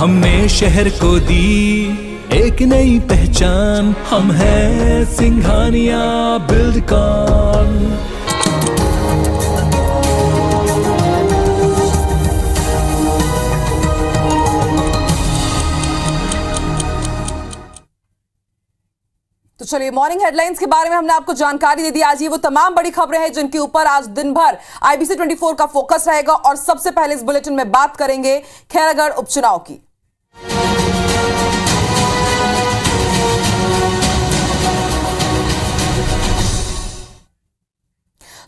हमने शहर को दी एक नई पहचान, हम हैं सिंघानिया बिल्डकॉन। तो चलिए, मॉर्निंग हेडलाइंस के बारे में हमने आपको जानकारी दे दी। आज ये वो तमाम बड़ी खबरें हैं जिनके ऊपर आज दिन भर IBC 24 का फोकस रहेगा। और सबसे पहले इस बुलेटिन में बात करेंगे खैरागढ़ उपचुनाव की।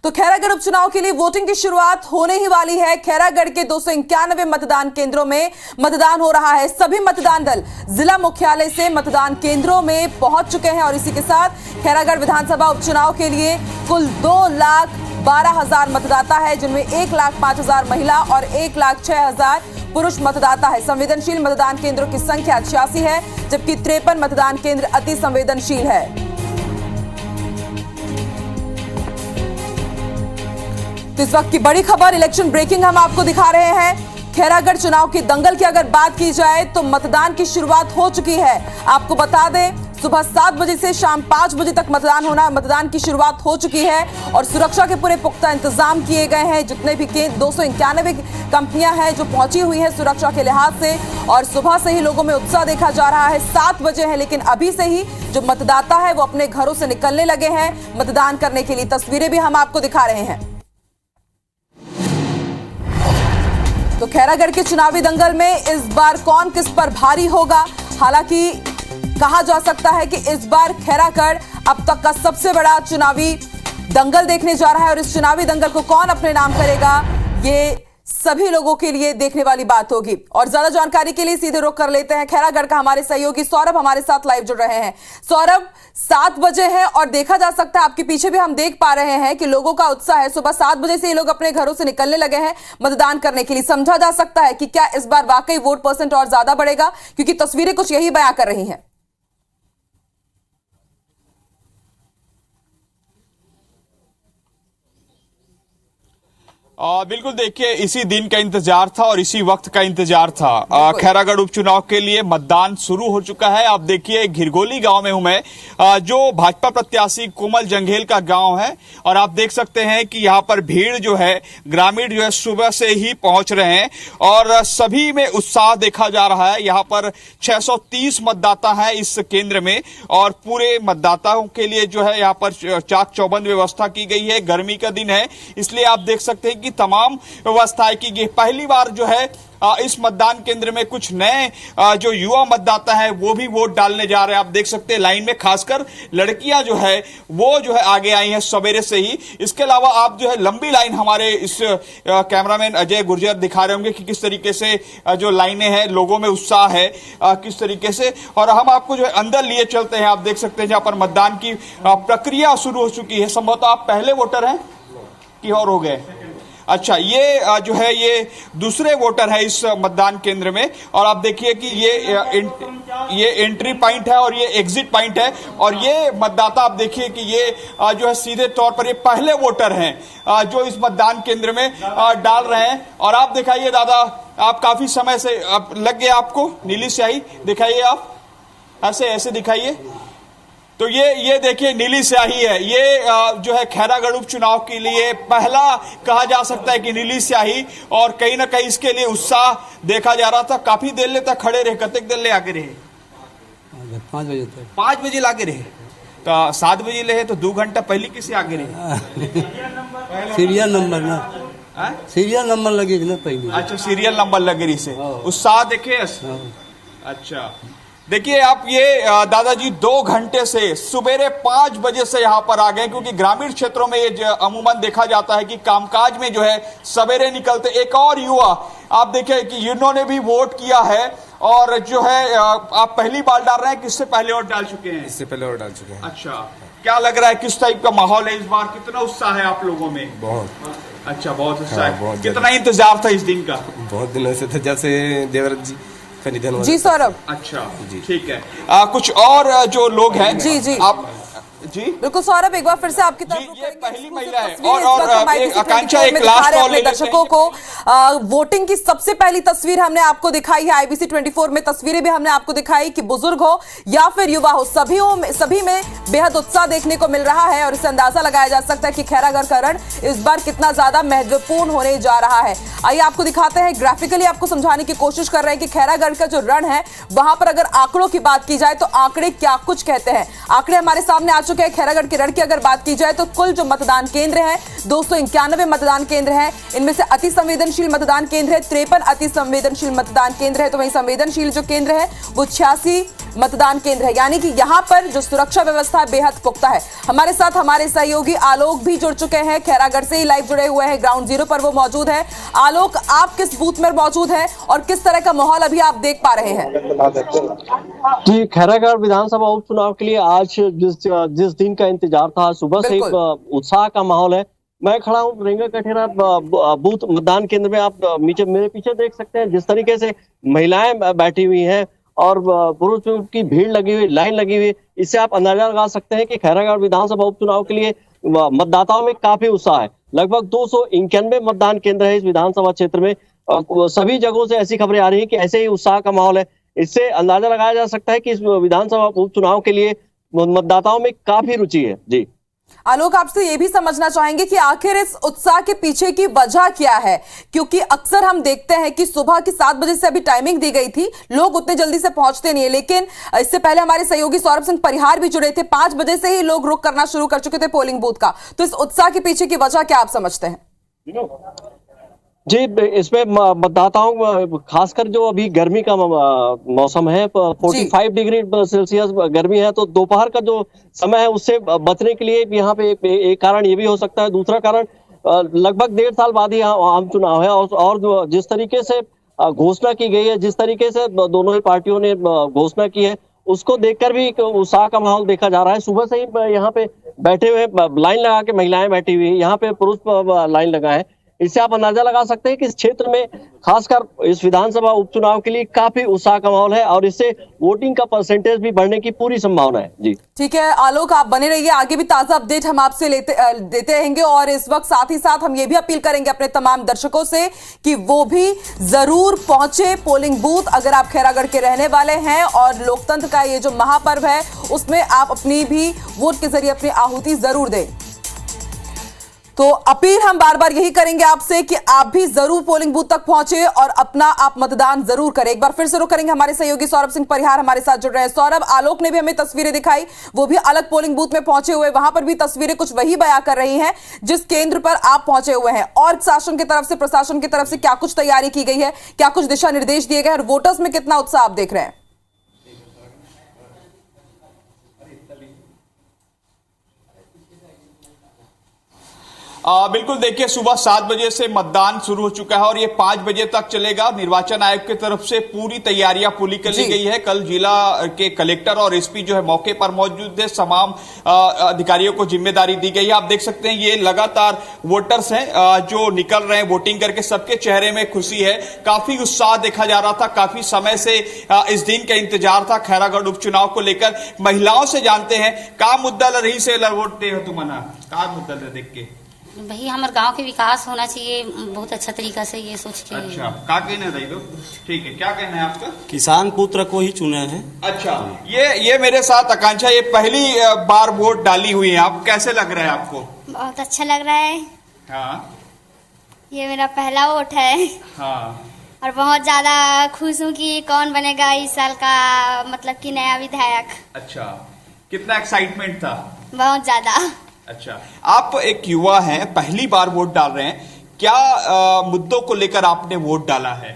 तो खैरागढ़ उपचुनाव के लिए वोटिंग की शुरुआत होने ही वाली है। खैरागढ़ के 291 मतदान केंद्रों में मतदान हो रहा है। सभी मतदान दल जिला मुख्यालय से मतदान केंद्रों में पहुंच चुके हैं। और इसी के साथ खैरागढ़ विधानसभा उपचुनाव के लिए कुल 2,12,000 मतदाता है, जिनमें 1,05,000 महिला और 1,06,000 पुरुष मतदाता है। संवेदनशील मतदान केंद्रों की संख्या 86 है, जबकि 53 मतदान केंद्र अति संवेदनशील है। तो इस वक्त की बड़ी खबर, इलेक्शन ब्रेकिंग हम आपको दिखा रहे हैं। खैरागढ़ चुनाव की दंगल की अगर बात की जाए तो मतदान की शुरुआत हो चुकी है। आपको बता दें, सुबह 7 बजे से शाम 5 बजे तक मतदान की शुरुआत हो चुकी है। और सुरक्षा के पूरे पुख्ता इंतजाम किए गए हैं। जितने भी 291 कंपनियां हैं जो पहुंची हुई हैं सुरक्षा के लिहाज से। और सुबह से ही लोगों में उत्साह देखा जा रहा है। 7 बजे हैं, लेकिन अभी से ही जो मतदाता है वो अपने घरों से निकलने लगे हैं मतदान करने के लिए। तस्वीरें भी हम आपको दिखा रहे हैं। तो खैरागढ़ के चुनावी दंगल में इस बार कौन किस पर भारी होगा? हालांकि कहा जा सकता है कि इस बार खैरागढ़ अब तक का सबसे बड़ा चुनावी दंगल देखने जा रहा है। और इस चुनावी दंगल को कौन अपने नाम करेगा, ये सभी लोगों के लिए देखने वाली बात होगी। और ज्यादा जानकारी के लिए सीधे रुख कर लेते हैं खैरागढ़ का हमारे सहयोगी सौरभ हमारे साथ लाइव जुड़ रहे हैं। सौरभ, 7 बजे है और देखा जा सकता है, आपके पीछे भी हम देख पा रहे हैं कि लोगों का उत्साह है। सुबह 7 बजे से ये लोग अपने घरों से निकलने लगे हैं मतदान करने के लिए। समझा जा सकता है कि क्या इस बार वाकई वोट परसेंट और ज्यादा बढ़ेगा, क्योंकि तस्वीरें कुछ यही बयां कर रही हैं। बिल्कुल, देखिए इसी दिन का इंतजार था और इसी वक्त का इंतजार था। खैरागढ़ उपचुनाव के लिए मतदान शुरू हो चुका है। आप देखिए घिरगोली गांव में हूं मैं, जो भाजपा प्रत्याशी कोमल जंघेल का गांव है। और आप देख सकते हैं कि यहां पर भीड़ जो है, ग्रामीण जो है सुबह से ही पहुंच रहे हैं और सभी में उत्साह देखा जा रहा है। यहां पर 630 मतदाता हैं इस केंद्र में और पूरे मतदाताओं के लिए जो है यहां पर चाक चौबंद व्यवस्था की गई है। गर्मी का दिन है, इसलिए आप देख सकते हैं कि तमाम व्यवस्थाएं की गई। पहली बार जो है इस मतदान केंद्र में कुछ नए जो युवा मतदाता है वो भी वोट डालने जा रहे हैं। आप देख सकते हैं लाइन में खासकर लड़कियां जो है वो जो है आगे आई हैं सवेरे से ही। इसके अलावा आप जो है लंबी लाइन, हमारे इस कैमरामैन अजय गुर्जर दिखा रहे होंगे कि किस तरीके से जो लाइनें हैं, लोगों में उत्साह है किस तरीके से। और हम आपको जो है अंदर लिए चलते हैं। आप देख सकते हैं जहां पर मतदान की प्रक्रिया शुरू हो चुकी है। संभवतः आप पहले वोटर हैं कि और हो गए? अच्छा, ये जो है ये दूसरे वोटर है इस मतदान केंद्र में। और आप देखिए कि ये एंट्री पॉइंट है और ये एग्जिट पॉइंट है। और ये मतदाता आप देखिए कि ये जो है सीधे तौर पर ये पहले वोटर हैं जो इस मतदान केंद्र में डाल रहे हैं। और आप दिखाइए दादा, आप काफी समय से लग गया आपको नीली स्याही, दिखाइए आप ऐसे ऐसे दिखाइए। तो ये देखिए नीली स्याही है। ये जो है खैरागढ़ उपचुनाव के लिए पहला कहा जा सकता है कि नीली स्याही। और कहीं ना कहीं इसके लिए उत्साह देखा जा रहा था। काफी देर तक खड़े रहे, कतक देर ले आगे रहे? 5 बजे तक। 5 बजे लागे रहे तो 7 बजे ले तो 2 घंटा पहले किसे आगे रहे? सीरियल नंबर ना, सीरियल नंबर लगे ना पहले। अच्छा, सीरियल नंबर लगे रही से उत्साह देखे। अच्छा, देखिए आप ये दादाजी 2 घंटे से सवेरे 5 बजे से यहाँ पर आ गए, क्योंकि ग्रामीण क्षेत्रों में ये अमूमन देखा जाता है कि कामकाज में जो है सवेरे निकलते। एक और युवा आप देखिए कि इन्होंने भी वोट किया है और जो है आप पहली बार डाल रहे हैं, किससे पहले वोट डाल चुके हैं? इससे पहले वोट डाल चुके हैं। अच्छा, क्या लग रहा है, किस टाइप का माहौल है इस बार? कितना उत्साह है आप लोगों में? बहुत। अच्छा, बहुत उत्साह है। बहुत कितना इंतजार था इस दिन का? बहुत दिनों से था, जब से देवव्रत जी का निधन हुआ। जी सौरभ। अच्छा, ठीक है। कुछ और जो लोग हैं जी जी आप जी बिल्कुल सौरभ, एक बार फिर से आपकी तरफ जी, रुख ये करेंगे। पहली Exclusive महिला है। तस्वीरें और इस वक्त हम IBC आकांक्षा, 24 एक में लास्ट दिखा रहे हैं कॉल ले अपने लेते हैं। दर्शकों को। वोटिंग की सबसे पहली तस्वीर हमने आपको दिखाई है IBC 24 में, तस्वीरें भी हमने आपको दिखाई कि बुजुर्ग हो या फिर युवा हो, सभी में बेहद उत्साह देखने को मिल रहा है और इससे अंदाजा लगाया जा सकता है कि खैरागढ़ का रण इस बार कितना ज्यादा महत्वपूर्ण होने जा रहा है। आइए आपको दिखाते हैं, ग्राफिकली आपको समझाने की कोशिश कर रहे हैं कि खैरागढ़ का जो रण है वहां पर अगर आंकड़ों की बात की जाए तो आंकड़े क्या कुछ कहते हैं। आंकड़े हमारे सामने आ चुके हैं। खैरागढ़ के रण की अगर बात की जाए तो कुल जो मतदान केंद्र हैं 291 मतदान केंद्र हैं। इनमें से अति संवेदनशील मतदान केंद्र है 53 अति संवेदनशील मतदान केंद्र है, तो वहीं संवेदनशील जो केंद्र है वो 86 मतदान केंद्र है। यानी कि यहां पर जो सुरक्षा व्यवस्था बेहद पुख्ता है। हमारे साथ हमारे सहयोगी आलोक भी जुड़ चुके हैं, खैरागढ़ से ही लाइव जुड़े हुए हैं, ग्राउंड जीरो पर वो मौजूद है। आलोक, आप किस बूथ में मौजूद हैं और किस तरह का माहौल अभी आप देख पा रहे हैं? जी, खैरागढ़ विधानसभा उपचुनाव के लिए आज जिस दिन का इंतजार था, सुबह से उत्साह का माहौल है। मैं खड़ा हूँ रेंगा कठेरा बूथ मतदान केंद्र में। आप मेरे पीछे देख सकते हैं जिस तरीके से महिलाएं बैठी हुई हैं और पुरुषों की भीड़ लगी हुई, लाइन लगी हुई। इससे आप अंदाजा लगा सकते हैं कि खैरागढ़ विधानसभा उपचुनाव के लिए मतदाताओं में काफी उत्साह है। लगभग 291 मतदान केंद्र है इस विधानसभा क्षेत्र में। सभी जगहों से ऐसी खबरें आ रही है कि ऐसे ही उत्साह का माहौल है। इससे अंदाजा लगाया जा सकता है कि इस विधानसभा उपचुनाव के लिए मतदाताओं में काफी रुचि है। जी आलोक, आपसे ये भी समझना चाहेंगे कि आखिर इस उत्साह के पीछे की वजह क्या है, क्योंकि अक्सर हम देखते हैं कि सुबह की 7 बजे से अभी टाइमिंग दी गई थी, लोग उतने जल्दी से पहुंचते नहीं है, लेकिन इससे पहले हमारे सहयोगी सौरभ सिंह परिहार भी जुड़े थे, 5 बजे से ही लोग रुक करना शुरू कर चुके थे पोलिंग बूथ का। तो इस उत्साह के पीछे की वजह क्या आप समझते हैं? जी, इसमें मतदाताओं, खासकर जो अभी गर्मी का मौसम है, 45 डिग्री सेल्सियस गर्मी है, तो दोपहर का जो समय है उससे बचने के लिए यहाँ पे एक कारण ये भी हो सकता है। दूसरा कारण, लगभग 1.5 साल बाद ही आम चुनाव है और जिस तरीके से घोषणा की गई है, जिस तरीके से दोनों ही पार्टियों ने घोषणा की है, उसको देखकर भी उत्साह का माहौल देखा जा रहा है। सुबह से ही यहाँ पे बैठे हुए, लाइन लगा के महिलाएं बैठी हुई है, यहाँ पे पुरुष लाइन लगा है। इससे आप अंदाजा लगा सकते हैं कि इस क्षेत्र में खासकर इस विधानसभा उपचुनाव के लिए काफी उत्साह का माहौल है और इससे वोटिंग का परसेंटेज भी बढ़ने की पूरी संभावना है। जी ठीक है आलोक, आप बने रहिए, आगे भी ताजा अपडेट हम आपसे देते रहेंगे। और इस वक्त साथ ही साथ हम ये भी अपील करेंगे अपने तमाम दर्शकों से कि वो भी जरूर पहुंचे पोलिंग बूथ। अगर आप खैरागढ़ के रहने वाले हैं और लोकतंत्र का ये जो महापर्व है उसमें आप अपनी भी वोट के जरिए अपनी आहुति जरूर दें। तो अपील हम बार बार यही करेंगे आपसे कि आप भी जरूर पोलिंग बूथ तक पहुंचे और अपना आप मतदान जरूर करें। एक बार फिर से रुक करेंगे, हमारे सहयोगी सौरभ सिंह परिहार हमारे साथ जुड़ रहे हैं। सौरभ, आलोक ने भी हमें तस्वीरें दिखाई, वो भी अलग पोलिंग बूथ में पहुंचे हुए, वहां पर भी तस्वीरें कुछ वही बयां कर रही हैं जिस केंद्र पर आप पहुंचे हुए हैं। और शासन की तरफ से, प्रशासन की तरफ से क्या कुछ तैयारी की गई है, क्या कुछ दिशा निर्देश दिए गए और वोटर्स में कितना उत्साह आप देख रहे हैं? बिल्कुल, देखिए सुबह 7 बजे से मतदान शुरू हो चुका है और ये 5 बजे तक चलेगा। निर्वाचन आयोग की तरफ से पूरी तैयारियां पूरी कर ली गई है। कल जिला के कलेक्टर और एसपी जो है मौके पर मौजूद थे। तमाम अधिकारियों को जिम्मेदारी दी गई है। आप देख सकते हैं ये लगातार वोटर्स हैं जो निकल रहे हैं वोटिंग करके, सबके चेहरे में खुशी है, काफी उत्साह देखा जा रहा था। काफी समय से इस दिन का इंतजार था खैरागढ़ उपचुनाव को लेकर। महिलाओं से जानते हैं का मुद्दा रही से वोट दे हो तुमना का मुद्दा देख के भाई हमारे गांव के विकास होना चाहिए बहुत अच्छा तरीका से, ये सोच के। अच्छा, क्या कहना है दो? ठीक है, क्या कहना है आपका? किसान पुत्र को ही चुने हैं। अच्छा, ये मेरे साथ आकांक्षा, ये पहली बार वोट डाली हुई है, आप कैसे लग रहा है आपको? बहुत अच्छा लग रहा है। हाँ, ये मेरा पहला वोट है। हाँ, और बहुत ज्यादा खुश हूँ कि कौन बनेगा इस साल का मतलब कि नया विधायक। अच्छा, कितना एक्साइटमेंट था? बहुत ज्यादा। अच्छा, आप एक युवा हैं, पहली बार वोट डाल रहे हैं, क्या मुद्दों को लेकर आपने वोट डाला है?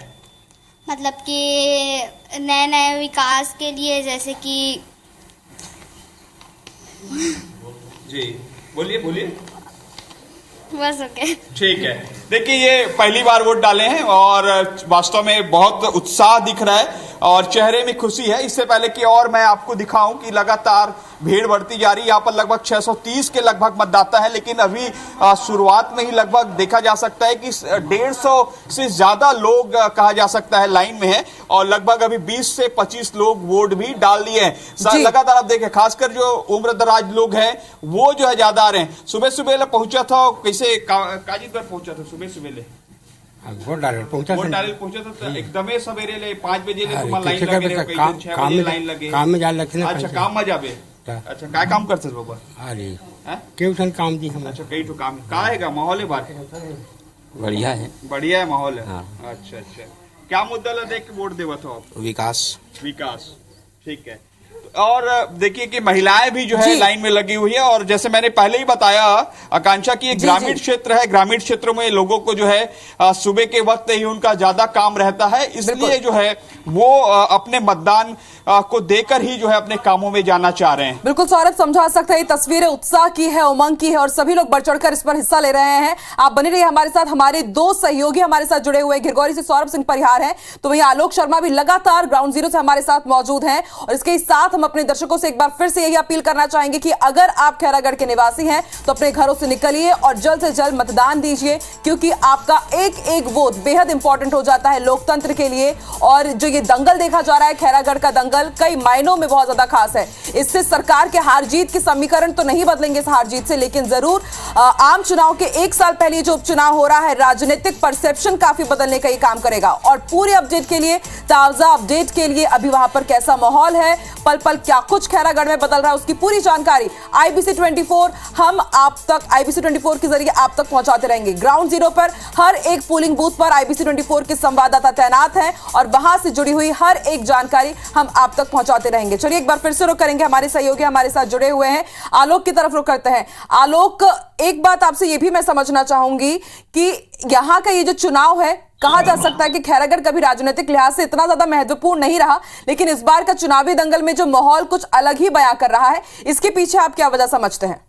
मतलब कि नए नए विकास के लिए, जैसे कि जी बोलिए बोलिए। बस ओके, ठीक है। देखिए ये पहली बार वोट डाले हैं और वास्तव में बहुत उत्साह दिख रहा है और चेहरे में खुशी है। इससे पहले कि और मैं आपको दिखाऊं कि लगातार भीड़ बढ़ती जा रही है। यहाँ पर लगभग 630 के लगभग मतदाता है, लेकिन अभी शुरुआत में ही लगभग देखा जा सकता है कि 150 से ज्यादा लोग कहा जा सकता है लाइन में है, और लगभग अभी 20 से 25 लोग वोट भी डाल दिए हैं। लगातार आप देखें, खासकर जो उम्रदराज लोग हैं वो जो है ज्यादा आ रहे हैं। सुबह सुबह पहुंचा था, कैसे काजीगढ़ पहुंचा था सुबह सुबह वोट डाले पहुंचा था एकदम सवेरे ले 5 बजे ले तुम्हारा लाइन लगे, 6 बजे लाइन लगे, काम में जा लगे। अच्छा, काम में जाबे। अच्छा, काय काम करते बाबा? अरे केवल काम दी हम। अच्छा, कई तो काम का है, माहौल है बाहर बढ़िया है, बढ़िया है माहौल है। अच्छा अच्छा, क्या मुद्दा ला देख के वोट देवा था आप? विकास। विकास, ठीक है। और देखिए कि महिलाएं भी जो है लाइन में लगी हुई है, और जैसे मैंने पहले ही बताया आकांक्षा की एक ग्रामीण क्षेत्र है, ग्रामीण क्षेत्रों में लोगों को जो है सुबह के वक्त ही उनका ज्यादा काम रहता है, इसलिए जो है वो अपने मतदान को देकर ही जो है अपने कामों में जाना चाह रहे हैं। बिल्कुल सौरभ, समझा सकता है तस्वीरें उत्साह की है, उमंग की है, और सभी लोग बढ़ चढ़कर इस पर हिस्सा ले रहे हैं। आप बने रहिए हमारे साथ। हमारे दो सहयोगी हमारे साथ जुड़े हुए, घिरगौरी से सौरभ सिंह परिहार हैं, तो वहीं आलोक शर्मा भी लगातार ग्राउंड जीरो से हमारे साथ मौजूद हैं। और इसके साथ हम अपने दर्शकों से एक बार फिर से यही अपील करना चाहेंगे कि अगर आप खैरागढ़ के निवासी हैं तो अपने घरों से निकलिए और जल्द से जल्द मतदान दीजिए, क्योंकि आपका एक एक वोट बेहद इंपॉर्टेंट हो जाता है लोकतंत्र के लिए। और जो ये दंगल देखा जा रहा है, खैरागढ़ का दंगल, कई मायनों में बहुत ज्यादा खास है। इससे सरकार के हार जीत के समीकरण तो नहीं बदलेंगे इस हार जीत से, लेकिन जरूर आम चुनाव के एक साल पहले जो उपचुनाव हो रहा है, राजनीतिक परसेप्शन काफी बदलने का ये काम करेगा। और पूरे अपडेट के लिए, ताजा अपडेट के लिए, अभी वहां पर कैसा माहौल है, पल पल क्या कुछ खैरागढ़ में बदल रहा है, उसकी पूरी जानकारी IBC 24 हम आप तक, IBC 24 के जरिए आप तक पहुंचाते रहेंगे। ग्राउंड जीरो पर हर एक पोलिंग बूथ पर IBC 24 के संवाददाता तैनात हैं और वहां से जुड़ी हुई हर एक जानकारी हम आप तक पहुंचाते रहेंगे। चलिए एक बार फिर से रुक करेंगे, हमारे सहयोगी हमारे साथ जुड़े हुए हैं, आलोक की तरफ रुक करते हैं। आलोक, एक बात आपसे ये भी मैं समझना चाहूंगी कि यहां का ये जो चुनाव है, कहा जा सकता है कि खैरागढ़ कभी राजनीतिक लिहाज से इतना ज्यादा महत्वपूर्ण नहीं रहा, लेकिन इस बार का चुनावी दंगल में जो माहौल कुछ अलग ही बयां कर रहा है, इसके पीछे आप क्या वजह समझते हैं?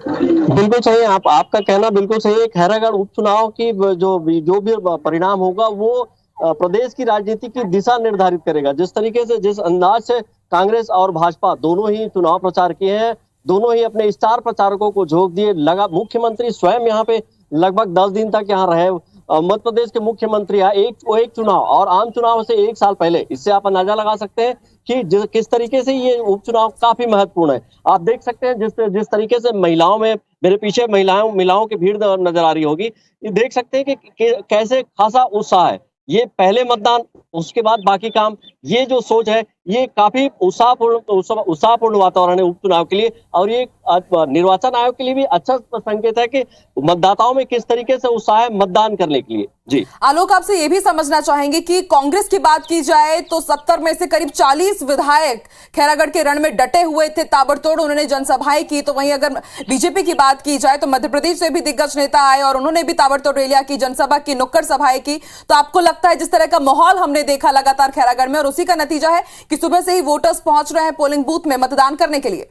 बिल्कुल सही, आपका कहना बिल्कुल सही है। खैरागढ़ उपचुनाव की जो भी परिणाम होगा वो प्रदेश की राजनीति की दिशा निर्धारित करेगा। जिस तरीके से, जिस अंदाज से कांग्रेस और भाजपा दोनों ही चुनाव प्रचार किए हैं, दोनों ही अपने स्टार प्रचारकों को झोंक दिए। मुख्यमंत्री स्वयं यहाँ पे लगभग 10 दिन तक यहाँ रहे। मध्य प्रदेश के मुख्यमंत्री एक चुनाव और आम चुनाव से एक साल पहले, इससे आप अंदाजा लगा सकते हैं कि किस तरीके से ये उपचुनाव काफी महत्वपूर्ण है। आप देख सकते हैं जिस तरीके से महिलाओं में, मेरे पीछे महिलाओं की भीड़ नजर आ रही होगी, देख सकते हैं कि कैसे खासा उत्साह है। ये पहले मतदान, उसके बाद बाकी काम, ये जो सोच है, ये काफी उत्साहपूर्ण वातावरण है उपचुनाव के लिए। और ये निर्वाचन आयोग के लिए भी अच्छा संकेत है कि मतदाताओं में किस तरीके से उत्साह है मतदान करने के लिए। जी आलोक, आपसे ये भी समझना चाहेंगे कि कांग्रेस की बात की जाए तो 70 में से करीब 40 विधायक खैरागढ़ के रण में डटे हुए थे, ताबड़तोड़ उन्होंने जनसभाएं की। तो वहीं अगर बीजेपी की बात की जाए तो मध्य प्रदेश से भी दिग्गज नेता आए और उन्होंने भी ताबड़तोड़ रैलियां की, जनसभा की, नुक्कड़ सभाएं की। तो आपको लगता है जिस तरह का माहौल हमने देखा लगातार खैरागढ़ में, और उसी का नतीजा है कि सुबह से ही वोटर्स पहुंच रहे हैं पोलिंग बूथ में मतदान करने के लिए?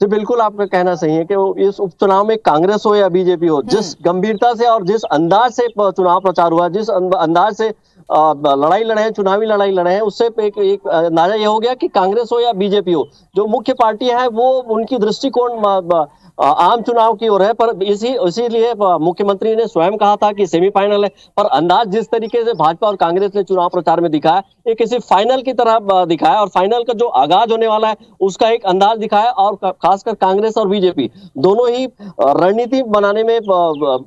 तो बिल्कुल आपका कहना सही है कि इस उपचुनाव में कांग्रेस हो या बीजेपी हो, जिस गंभीरता से और जिस अंदाज से चुनाव प्रचार हुआ, जिस अंदाज से लड़ाई लड़े हैं, चुनावी लड़ाई लड़े हैं, उससे एक अंदाजा यह हो गया कि कांग्रेस हो या बीजेपी हो, जो मुख्य पार्टी है वो उनकी दृष्टिकोण आम चुनाव की ओर है। पर इसीलिए मुख्यमंत्री ने स्वयं कहा था कि सेमीफाइनल है, पर अंदाज जिस तरीके से भाजपा और कांग्रेस ने चुनाव प्रचार में दिखाया, ये किसी फाइनल की तरह दिखाया, और फाइनल का जो आगाज होने वाला है उसका एक अंदाज दिखाया। और खासकर कांग्रेस और बीजेपी दोनों ही रणनीति बनाने में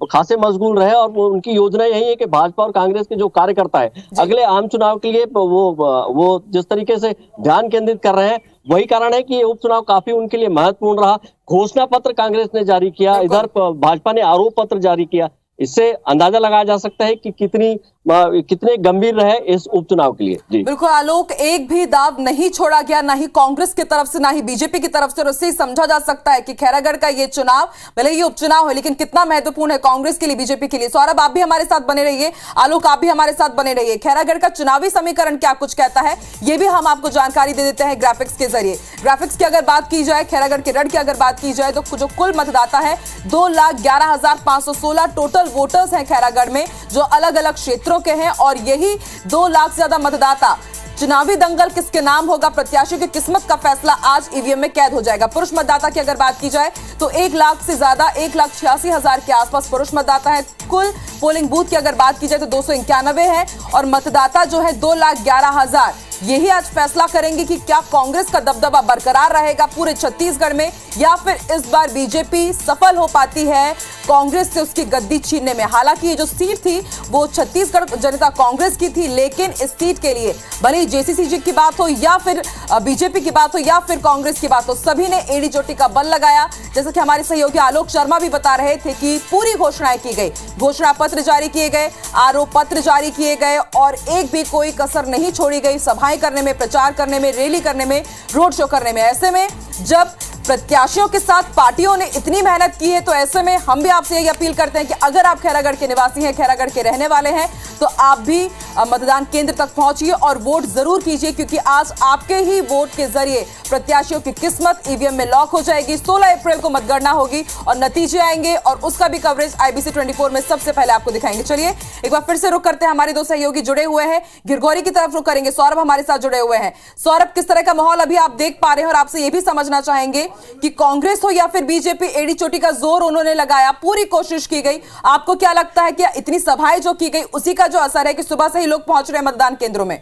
खासे मशगूल रहे, और उनकी योजना यही है कि भाजपा और कांग्रेस के जो कार्यकर्ता है अगले आम चुनाव के लिए वो जिस तरीके से ध्यान केंद्रित कर रहे हैं, वही कारण है कि ये उपचुनाव काफी उनके लिए महत्वपूर्ण रहा। घोषणा पत्र कांग्रेस ने जारी किया, इधर भाजपा ने आरोप पत्र जारी किया। इससे अंदाजा लगाया जा सकता है कि कितने गंभीर रहे इस उपचुनाव के लिए। जी बिल्कुल आलोक, एक भी दाव नहीं छोड़ा गया, ना ही कांग्रेस की तरफ से ना ही बीजेपी की तरफ से, और उससे समझा जा सकता है कि खैरागढ़ का ये चुनाव, भले ये उपचुनाव है, लेकिन कितना महत्वपूर्ण है कांग्रेस के लिए, बीजेपी के लिए। सौरभ, आप भी हमारे साथ बने रहिए, आलोक आप भी हमारे साथ बने रहिए। खैरागढ़ का चुनावी समीकरण क्या कुछ कहता है, ये भी हम आपको जानकारी दे देते हैं ग्राफिक्स के जरिए। ग्राफिक्स की अगर बात की जाए, खैरागढ़ के रण की अगर बात की जाए, तो जो कुल मतदाता है 2,11,516 टोटल वोटर्स हैं खैरागढ़ में, जो अलग अलग क्षेत्रों प्रत्याशियों के हैं और यही 2 लाख से ज्यादा मतदाता चुनावी दंगल किसके नाम होगा, प्रत्याशियों की किस्मत का फैसला आज ईवीएम में कैद हो जाएगा। पुरुष मतदाता की अगर बात की जाए तो 1 लाख से ज्यादा 1,86,000 के आसपास पुरुष मतदाता है। कुल पोलिंग बूथ की अगर बात की जाए तो 291 है और मतदाता जो है 2,11,000। यही आज फैसला करेंगे कि क्या कांग्रेस का दबदबा बरकरार रहेगा पूरे छत्तीसगढ़ में या फिर इस बार बीजेपी सफल हो पाती है कांग्रेस से उसकी गद्दी छीनने में। हालांकि ये जो सीट थी वो छत्तीसगढ़ जनता कांग्रेस की थी, लेकिन इस सीट के लिए भले ही जेसीसी की बात हो या फिर बीजेपी की बात हो या फिर कांग्रेस की बात हो, सभी ने एड़ी चोटी का बल लगाया। जैसा कि हमारे सहयोगी आलोक शर्मा भी बता रहे थे कि पूरी घोषणाएं की गई, घोषणा पत्र जारी किए गए, आरोप पत्र जारी किए गए और एक भी कोई कसर नहीं छोड़ी गई सभाएं करने में, प्रचार करने में, रैली करने में, रोड शो करने में। ऐसे में जब प्रत्याशियों के साथ पार्टियों ने इतनी मेहनत की है तो ऐसे में हम भी आपसे यही अपील करते हैं कि अगर आप खैरागढ़ के निवासी हैं, खैरागढ़ के रहने वाले हैं, तो आप भी मतदान केंद्र तक पहुंचिए और वोट जरूर कीजिए, क्योंकि आज आपके ही वोट के जरिए प्रत्याशियों की किस्मत ईवीएम में लॉक हो जाएगी। 16 अप्रैल को मतगणना होगी और नतीजे आएंगे और उसका भी कवरेज IBC 24 में सबसे पहले आपको दिखाएंगे। चलिए एक बार फिर से रुक करते हैं, हमारे 2 सहयोगी जुड़े हुए हैं, गिरगौरी की तरफ रुक करेंगे। सौरभ हमारे साथ जुड़े हुए हैं। सौरभ, किस तरह का माहौल अभी आप देख पा रहे हैं और आपसे यह भी समझना चाहेंगे कि कांग्रेस हो या फिर बीजेपी, एड़ी चोटी का जोर उन्होंने लगाया, पूरी कोशिश की गई। आपको क्या लगता है कि इतनी सभाएं जो की गई उसी का जो असर है कि सुबह से ही लोग पहुंच रहे हैं मतदान केंद्रों में?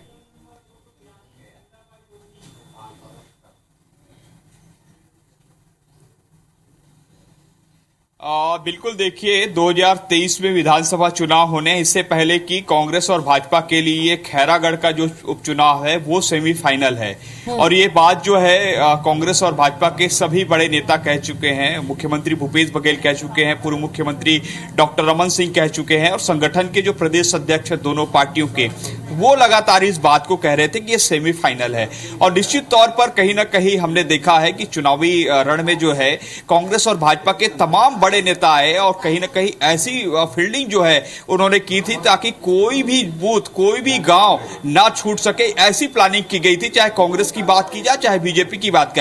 बिल्कुल, देखिए 2023 में विधानसभा चुनाव होने, इससे पहले की कांग्रेस और भाजपा के लिए खैरागढ़ का जो उपचुनाव है वो सेमीफाइनल है। और ये बात जो है कांग्रेस और भाजपा के सभी बड़े नेता कह चुके हैं। मुख्यमंत्री भूपेश बघेल कह चुके हैं, पूर्व मुख्यमंत्री डॉक्टर रमन सिंह कह चुके हैं और संगठन के जो प्रदेश अध्यक्ष है दोनों पार्टियों के, वो लगातार इस बात को कह रहे थे कि ये सेमीफाइनल है। और निश्चित तौर पर कहीं ना कहीं हमने देखा है कि चुनावी रण में जो है कांग्रेस और भाजपा के तमाम बड़े नेता आए और कहीं ना कहीं ऐसी फील्डिंग जो है उन्होंने की थी ताकि कोई भी बूथ, कोई भी गांव ना छूट सके, ऐसी प्लानिंग की गई थी। चाहे कांग्रेस की बात की जाए, चाहे बीजेपी की बात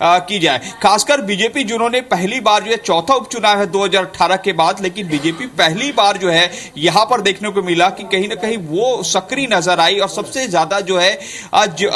की जाए। खासकर बीजेपी जिन्होंने पहली बार जो है, चौथा उपचुनाव है 2018 के बाद, लेकिन बीजेपी पहली बार जो है यहां पर देखने को मिला कि कहीं ना कहीं वो सक्रिय नजर आई और सबसे ज्यादा जो है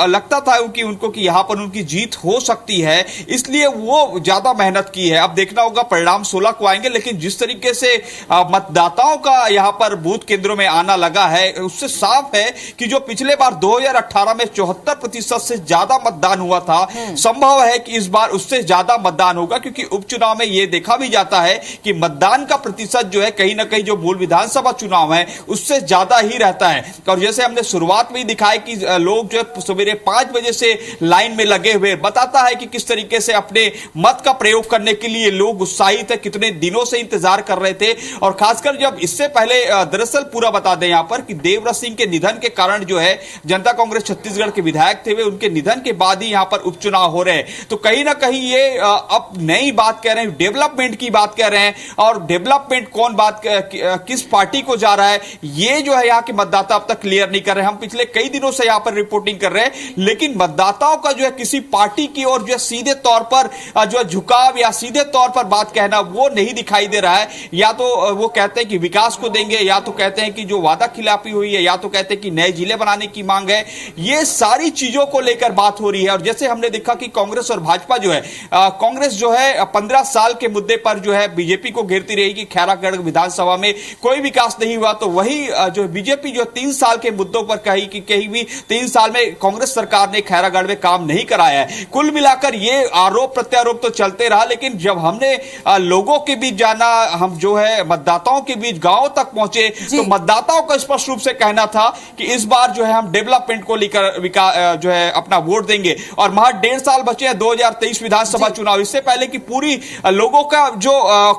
लगता था कि उनको कि यहां पर उनकी जीत हो सकती है, इसलिए वो ज्यादा मेहनत की है। अब देखना होगा परिणाम 16 को आएंगे, लेकिन जिस तरीके से मतदाताओं का यहां पर बूथ केंद्रों में आना लगा है, उससे साफ है कि जो पिछले बार 2018 में 74% से ज्यादा मतदान हुआ था, संभव है कि इस बार उससे ज्यादा मतदान होगा, क्योंकि उपचुनाव में यह देखा भी जाता है कि मतदान का प्रतिशत जो है कहीं ना कहीं जो मूल विधानसभा चुनाव है उससे ज्यादा ही रहता है। और जैसे हमने शुरुआत में ही दिखाया कि लोग जो है सवेरे 5 बजे से लाइन में लगे हुए, बताता है कि किस तरीके से अपने मत का प्रयोग करने के लिए लोग उत्साहित है, कितने दिनों से इंतजार कर रहे थे। और खासकर जब इससे पहले दरअसल पूरा बता दें यहां पर कि देवव्रत सिंह के निधन के कारण जो है जनता कांग्रेस छत्तीसगढ़ के विधायक थे, वे उनके निधन के बाद ही यहां पर उपचुनाव हो रहे हैं। तो कहीं ना कहीं ये अब नई बात कह रहे हैं, डेवलपमेंट की बात कह रहे हैं। और डेवलपमेंट कौन बात किस पार्टी को जा रहा है, ये जो है यहां के मतदाता अब तक क्लियर नहीं कर रहे हैं। हम पिछले कई दिनों से यहां पर रिपोर्टिंग कर रहे हैं, लेकिन मतदाताओं का जो है किसी पार्टी की ओर जो है सीधे तौर पर जो झुकाव या सीधे तौर पर बात कहना वो नहीं दिखाई दे रहा है। या तो वो कहते हैं कि विकास को देंगे, या तो कहते हैं कि जो वादा खिलाफी हुई है, या तो कहते हैं कि नए जिले बनाने की मांग है। ये सारी चीजों को लेकर बात हो रही है। और जैसे हमने देखा कि कांग्रेस और भाजपा जो है, कांग्रेस जो है 15 साल के मुद्दे पर जो है बीजेपी को घेरती रही कि खैरागढ़ विधानसभा में कोई विकास नहीं हुआ, तो वही जो बीजेपी जो 3 साल के मुद्दों पर कही कि कहीं भी 3 साल में कांग्रेस सरकार ने खैरागढ़ में काम नहीं कराया है। कुल मिलाकर ये आरोप प्रत्यारोप तो चलते रहा, लेकिन जब हमने लोगों के बीच जाना, हम जो है मतदाताओं के बीच गांव तक पहुंचे, तो मतदाताओं का स्पष्ट रूप से कहना था कि इस बार जो है हम डेवलपमेंट को लेकर जो है अपना वोट देंगे। और महज 1.5 साल बचे हैं 2023 विधानसभा चुनाव, इससे पहले कि पूरी लोगों का जो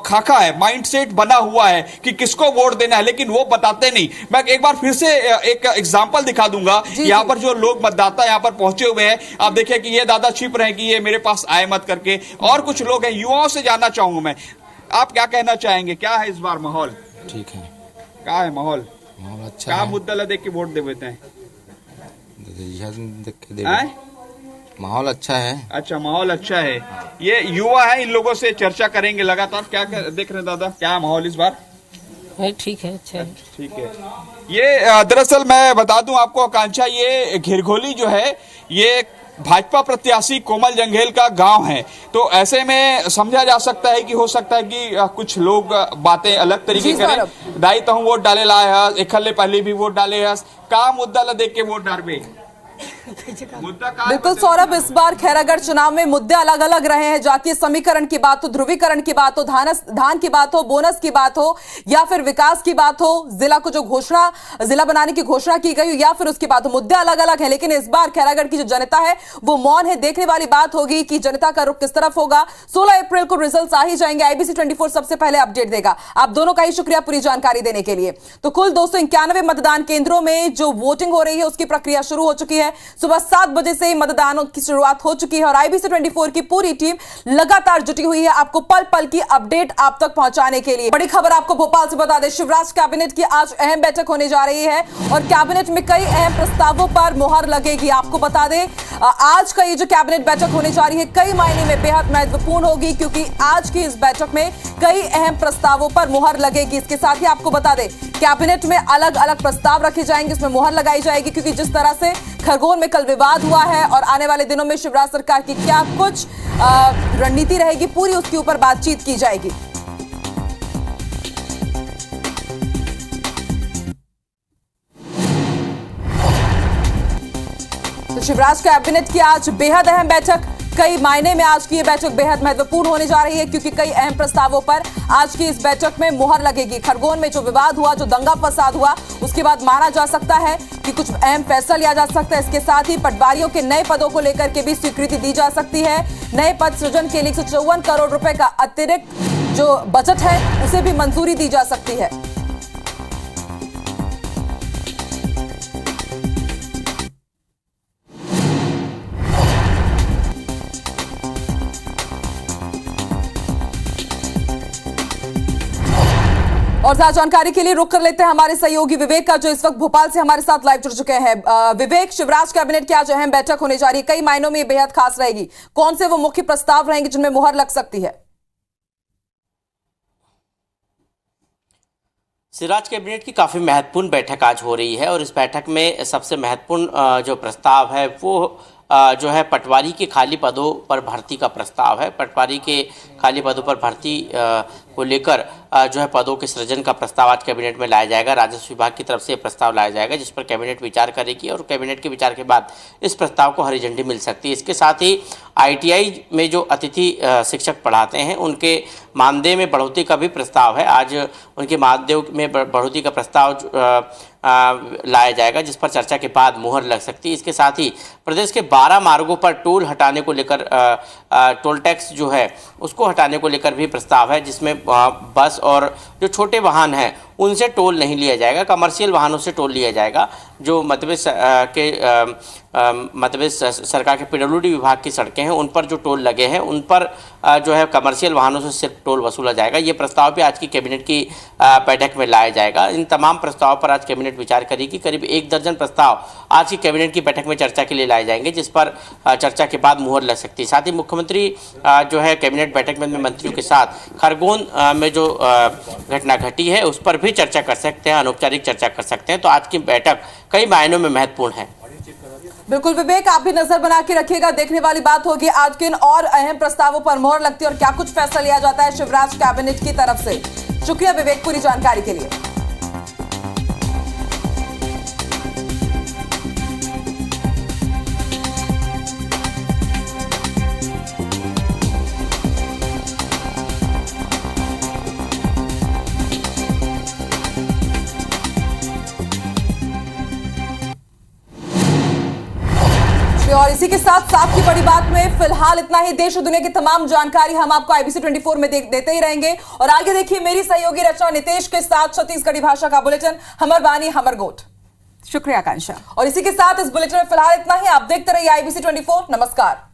खाका है, माइंडसेट बना हुआ है कि किसको वोट देना है, लेकिन वो बताते नहीं। मैं एक बार फिर से एक एग्जांपल दिखा दूंगा। यहां पर जो लोग मतदाता यहां पर पहुंचे हुए हैं, आप देखिए कि ये दादा छिप रहे हैं कि ये मेरे पास आए मत करके, और कुछ लोग हैं। युवाओं से जानना चाहूंगा मैं, आप क्या कहना चाहेंगे, क्या है इस बार माहौल? ठीक है, क्या है माहौल? माहौल अच्छा क्या है। मुद्दा ला देख के वोट दे देते हैं? देख के दे, माहौल अच्छा है। अच्छा, माहौल अच्छा है। ये युवा है, इन लोगों से चर्चा करेंगे लगातार। क्या देख रहे हैं दादा, क्या माहौल इस बार? ठीक है, अच्छा है। ठीक है। ये दरअसल मैं बता दूं आपको आकांक्षा, ये घिरघोली जो है ये भाजपा प्रत्याशी कोमल जंघेल का गांव है, तो ऐसे में समझा जा सकता है कि हो सकता है कि कुछ लोग बातें अलग तरीके करें। दाई तो वोट डाले लाए है, एक हल्ले पहले भी वोट डाले है, का मुद्दा ला देख के वोट डालबे। बिल्कुल सौरभ, इस बार खैरागढ़ चुनाव में मुद्दे अलग अलग रहे हैं। जातीय समीकरण की बात हो, ध्रुवीकरण की बात हो, धान की बात हो, बोनस की बात हो, या फिर विकास की बात हो, जिला को जो घोषणा, जिला बनाने की घोषणा की गई हो, या फिर उसकी बात हो, मुद्दे अलग अलग है। लेकिन इस बार खैरागढ़ की जो जनता है वो मौन है। देखने वाली बात होगी कि जनता का रुख किस तरफ होगा। 16 अप्रैल को रिजल्ट आ ही जाएंगे। IBC 24 सबसे पहले अपडेट देगा। आप दोनों का ही शुक्रिया पूरी जानकारी देने के लिए। तो कुल 291 मतदान केंद्रों में जो वोटिंग हो रही है उसकी प्रक्रिया शुरू हो चुकी है। सुबह 7 बजे से मतदान की शुरुआत हो चुकी है और IBC 24 की पूरी टीम लगातार जुटी हुई है आपको पल पल की अपडेट आप तक पहुंचाने के लिए। बड़ी खबर आपको भोपाल से बता दें, शिवराज कैबिनेट की आज अहम बैठक होने जा रही है और कैबिनेट में कई अहम प्रस्तावों पर मुहर लगेगी। आपको बता दें, आज का ये जो कैबिनेट बैठक होने जा रही है कई मायने में बेहद महत्वपूर्ण होगी, क्योंकि आज की इस बैठक में कई अहम प्रस्तावों पर मुहर लगेगी। इसके साथ ही आपको बता दें, कैबिनेट में अलग अलग प्रस्ताव रखे जाएंगे, इसमें मुहर लगाई जाएगी, क्योंकि जिस तरह से खरगोन में कल विवाद हुआ है और आने वाले दिनों में शिवराज सरकार की क्या कुछ रणनीति रहेगी, पूरी उसके ऊपर बातचीत की जाएगी। तो शिवराज कैबिनेट की आज बेहद अहम बैठक, कई मायने में आज की ये बैठक बेहद महत्वपूर्ण होने जा रही है, क्योंकि कई अहम प्रस्तावों पर आज की इस बैठक में मुहर लगेगी। खरगोन में जो विवाद हुआ, जो दंगा फसाद हुआ, उसके बाद माना जा सकता है कि कुछ अहम फैसला लिया जा सकता है। इसके साथ ही पटवारियों के नए पदों को लेकर के भी स्वीकृति दी जा सकती है। नए पद सृजन के लिए 154 करोड़ रुपए का अतिरिक्त जो बजट है उसे भी मंजूरी दी जा सकती है। और ज्यादा जानकारी के लिए रुक कर लेते हैं हमारे सहयोगी विवेक का, जो इस वक्त भोपाल से हमारे साथ लाइव जुड़ चुके हैं। विवेक, शिवराज कैबिनेट की आज अहम बैठक होने जा रही है, कई मायनों में ये बेहद खास रहेगी। कौन से वो मुख्य प्रस्ताव रहेंगे जिनमें मुहर लग सकती है? शिवराज कैबिनेट की काफ़ी महत्वपूर्ण बैठक आज हो रही है और इस बैठक में सबसे महत्वपूर्ण जो प्रस्ताव है वो जो है पटवारी के खाली पदों पर भर्ती का प्रस्ताव है। पटवारी के खाली पदों पर भर्ती को लेकर जो है पदों के सृजन का प्रस्ताव आज कैबिनेट में लाया जाएगा। राजस्व विभाग की तरफ से ये प्रस्ताव लाया जाएगा, जिस पर कैबिनेट विचार करेगी और कैबिनेट के विचार के बाद इस प्रस्ताव को हरी झंडी मिल सकती है। इसके साथ ही ITI में जो अतिथि शिक्षक पढ़ाते हैं उनके मानदेय में बढ़ोतरी का भी प्रस्ताव है। आज उनके मानदेय में बढ़ोतरी का प्रस्ताव लाया जाएगा, जिस पर चर्चा के बाद मुहर लग सकती है। इसके साथ ही प्रदेश के 12 मार्गों पर टोल हटाने को लेकर टोल टैक्स जो है उसको हटाने को लेकर भी प्रस्ताव है, जिसमें बस और जो छोटे वाहन हैं उनसे टोल नहीं लिया जाएगा, कमर्शियल वाहनों से टोल लिया जाएगा। जो मध्य प्रदेश सरकार के PWD विभाग की सड़कें हैं उन पर जो टोल लगे हैं उन पर जो है कमर्शियल वाहनों से सिर्फ टोल वसूला जाएगा। ये प्रस्ताव भी आज की कैबिनेट की बैठक में लाया जाएगा। इन तमाम प्रस्तावों पर आज कैबिनेट विचार करेगी। करीब 1 दर्जन प्रस्ताव आज की कैबिनेट की बैठक में चर्चा के लिए लाए जाएंगे, जिस पर चर्चा के बाद मुहर लग सकती है। साथ ही मुख्यमंत्री जो है कैबिनेट बैठक में मंत्रियों के साथ खरगोन में जो घटना घटी है उस पर भी चर्चा कर सकते हैं, अनौपचारिक चर्चा कर सकते हैं। तो आज की बैठक कई मायनों में महत्वपूर्ण है। बिल्कुल विवेक, आप भी नजर बना के रखिएगा। देखने वाली बात होगी आज किन और अहम प्रस्तावों पर मुहर लगती है और क्या कुछ फैसला लिया जाता है शिवराज कैबिनेट की तरफ से। शुक्रिया विवेक पूरी जानकारी के लिए। और इसी के साथ साथ की बड़ी बात में फिलहाल इतना ही। देश और दुनिया की तमाम जानकारी हम आपको IBC 24 में देते ही रहेंगे। और आगे देखिए मेरी सहयोगी रचना नितेश के साथ छत्तीसगढ़ी भाषा का बुलेटिन हमर वाणी हमर गोठ। शुक्रिया आकांक्षा। और इसी के साथ इस बुलेटिन में फिलहाल इतना ही। आप देखते रहिए IBC 24। नमस्कार।